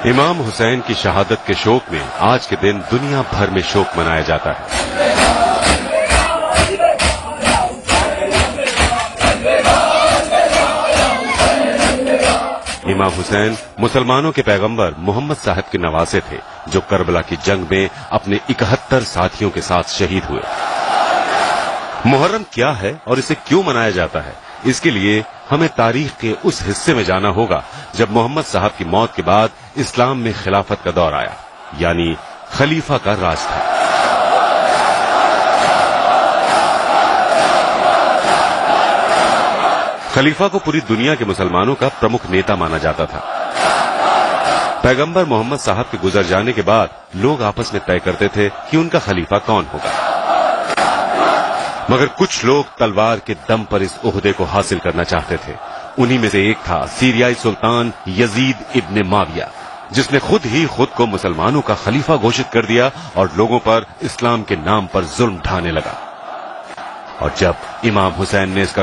امام حسین کی شہادت کے شوق میں آج کے دن دنیا بھر میں شوق منایا جاتا ہے۔ امام حسین مسلمانوں کے پیغمبر محمد صاحب کے نواسے تھے جو کربلا کی جنگ میں اپنے 71 ساتھیوں کے ساتھ شہید ہوئے۔ محرم کیا ہے اور اسے کیوں منایا جاتا ہے، اس کے لیے ہمیں تاریخ کے اس حصے میں جانا ہوگا جب محمد صاحب کی موت کے بعد اسلام میں خلافت کا دور آیا، یعنی خلیفہ کا راج تھا۔ خلیفہ کو پوری دنیا کے مسلمانوں کا پرمکھ نیتا مانا جاتا تھا۔ پیغمبر محمد صاحب کے گزر جانے کے بعد لوگ آپس میں طے کرتے تھے کہ ان کا خلیفہ کون ہوگا، مگر کچھ لوگ تلوار کے دم پر اس عہدے کو حاصل کرنا چاہتے تھے۔ انہی میں سے ایک تھا سیریائی سلطان یزید ابن معاویہ، جس نے خود کو مسلمانوں کا خلیفہ گھوشت کر دیا اور لوگوں پر اسلام کے نام پر ظلم ڈھانے لگا۔ اور جب امام حسین نے اس کا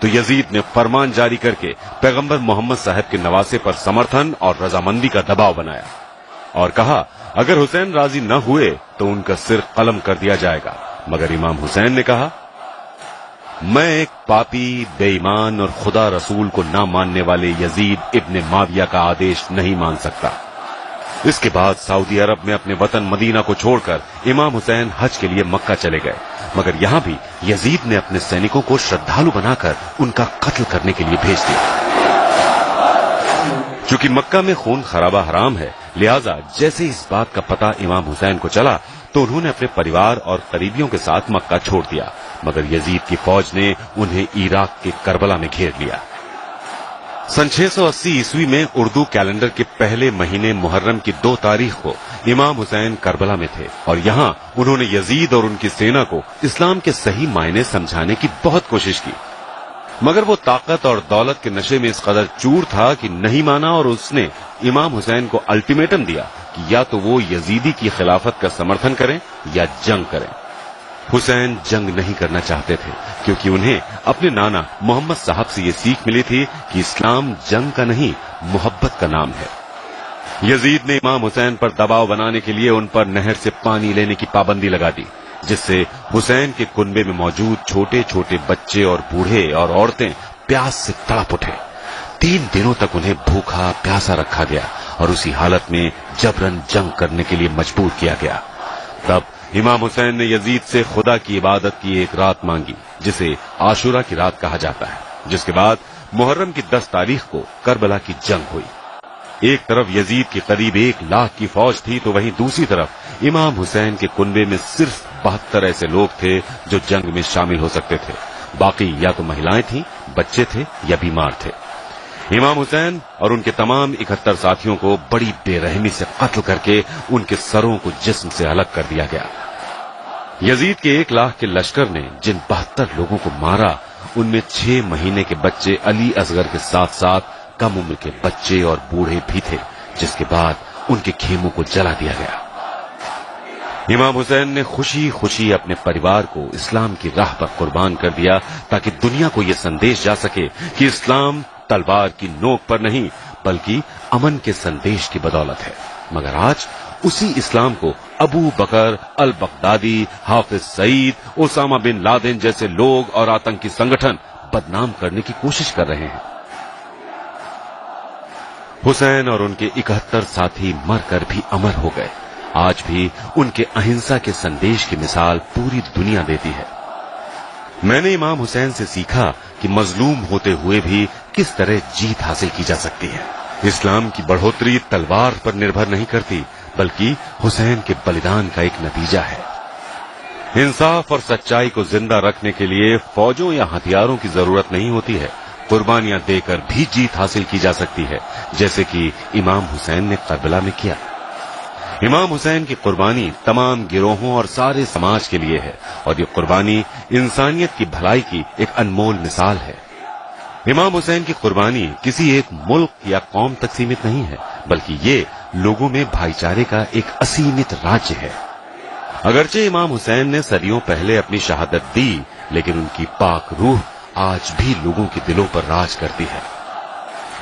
تو یزید نے فرمان جاری کر کے پیغمبر محمد صاحب کے نواسے پر سمرتھن اور رضامندی کا دباؤ بنایا اور کہا اگر حسین راضی نہ ہوئے تو ان کا سر قلم کر دیا جائے گا۔ مگر امام حسین نے کہا میں ایک پاپی، بے ایمان اور خدا رسول کو نہ ماننے والے یزید ابن معاویہ کا آدیش نہیں مان سکتا۔ اس کے بعد سعودی عرب میں اپنے وطن مدینہ کو چھوڑ کر امام حسین حج کے لیے مکہ چلے گئے، مگر یہاں بھی یزید نے اپنے سینکوں کو شردھالو بنا کر ان کا قتل کرنے کے لیے بھیج دیا۔ چونکہ مکہ میں خون خرابہ حرام ہے، لہذا جیسے اس بات کا پتہ امام حسین کو چلا تو انہوں نے اپنے پریوار اور قریبیوں کے ساتھ مکہ چھوڑ دیا، مگر یزید کی فوج نے انہیں عراق کے کربلا میں گھیر لیا۔ سن 680 عیسوی میں اردو کیلنڈر کے پہلے مہینے محرم کی 2 تاریخ کو امام حسین کربلا میں تھے اور یہاں انہوں نے یزید اور ان کی سینا کو اسلام کے صحیح معنی سمجھانے کی بہت کوشش کی، مگر وہ طاقت اور دولت کے نشے میں اس قدر چور تھا کہ نہیں مانا اور اس نے امام حسین کو الٹیمیٹم دیا کہ یا تو وہ یزیدی کی خلافت کا سمرتھن کریں یا جنگ کریں۔ حسین جنگ نہیں کرنا چاہتے تھے کیونکہ انہیں اپنے نانا محمد صاحب سے یہ سیکھ ملی تھی کہ اسلام جنگ کا نہیں محبت کا نام ہے۔ یزید نے امام حسین پر دباؤ بنانے کے لیے ان پر نہر سے پانی لینے کی پابندی لگا دی، جس سے حسین کے کنبے میں موجود چھوٹے چھوٹے بچے اور بوڑھے اور عورتیں پیاس سے تڑپ اٹھے۔ 3 دنوں تک انہیں بھوکا پیاسا رکھا گیا اور اسی حالت میں جبرن جنگ کرنے کے لیے مجبور کیا گیا۔ تب امام حسین نے یزید سے خدا کی عبادت کی ایک رات مانگی جسے عاشورہ کی رات کہا جاتا ہے، جس کے بعد محرم کی 10 تاریخ کو کربلا کی جنگ ہوئی۔ ایک طرف یزید کی قریب 1 لاکھ کی فوج تھی تو وہیں دوسری طرف امام حسین کے کنبے میں صرف 72 ایسے لوگ تھے جو جنگ میں شامل ہو سکتے تھے، باقی یا تو مہلائیں تھیں، بچے تھے یا بیمار تھے۔ امام حسین اور ان کے تمام 71 ساتھیوں کو بڑی بے رحمی سے قتل کر کے ان کے سروں کو جسم سے الگ کر دیا گیا۔ یزید کے 1 لاکھ کے لشکر نے جن 72 لوگوں کو مارا ان میں 6 مہینے کے بچے علی اصغر کے ساتھ ساتھ کم عمر کے بچے اور بوڑھے بھی تھے، جس کے بعد ان کے خیموں کو جلا دیا گیا۔ امام حسین نے خوشی خوشی اپنے پریوار کو اسلام کی راہ پر قربان کر دیا تاکہ دنیا کو یہ سندیش جا سکے کہ اسلام تلوار کی نوک پر نہیں بلکہ امن کے سندیش کی بدولت ہے۔ مگر آج اسی اسلام کو ابو بکر al Baghdadi, Hafiz Saeed, Usama bin Laden جیسے لوگ اور آتنکی سنگٹھن بدنام کرنے کی کوشش کر رہے ہیں۔ حسین اور ان کے 71 ساتھی مر کر بھی امر ہو گئے۔ آج بھی ان کے اہنسا کے سندیش کی مثال پوری دنیا دیتی ہے۔ میں نے امام حسین سے سیکھا کہ مظلوم ہوتے ہوئے بھی کس طرح جیت حاصل کی جا سکتی ہے۔ اسلام کی بڑھوتری تلوار پر نربھر نہیں کرتی بلکہ حسین کے بلیدان کا ایک نتیجہ ہے۔ انصاف اور سچائی کو زندہ رکھنے کے لیے فوجوں یا ہتھیاروں کی ضرورت نہیں ہوتی ہے، قربانیاں دے کر بھی جیت حاصل کی جا سکتی ہے، جیسے کہ امام حسین نے کربلا میں کیا۔ امام حسین کی قربانی تمام گروہوں اور سارے سماج کے لیے ہے اور یہ قربانی انسانیت کی بھلائی کی ایک انمول مثال ہے۔ امام حسین کی قربانی کسی ایک ملک یا قوم تک سیمت نہیں ہے بلکہ یہ لوگوں میں بھائی چارے کا ایک اسیمت راجیہ ہے۔ اگرچہ امام حسین نے صدیوں پہلے اپنی شہادت دی لیکن ان کی پاک روح آج بھی لوگوں کے دلوں پر راج کرتی ہے۔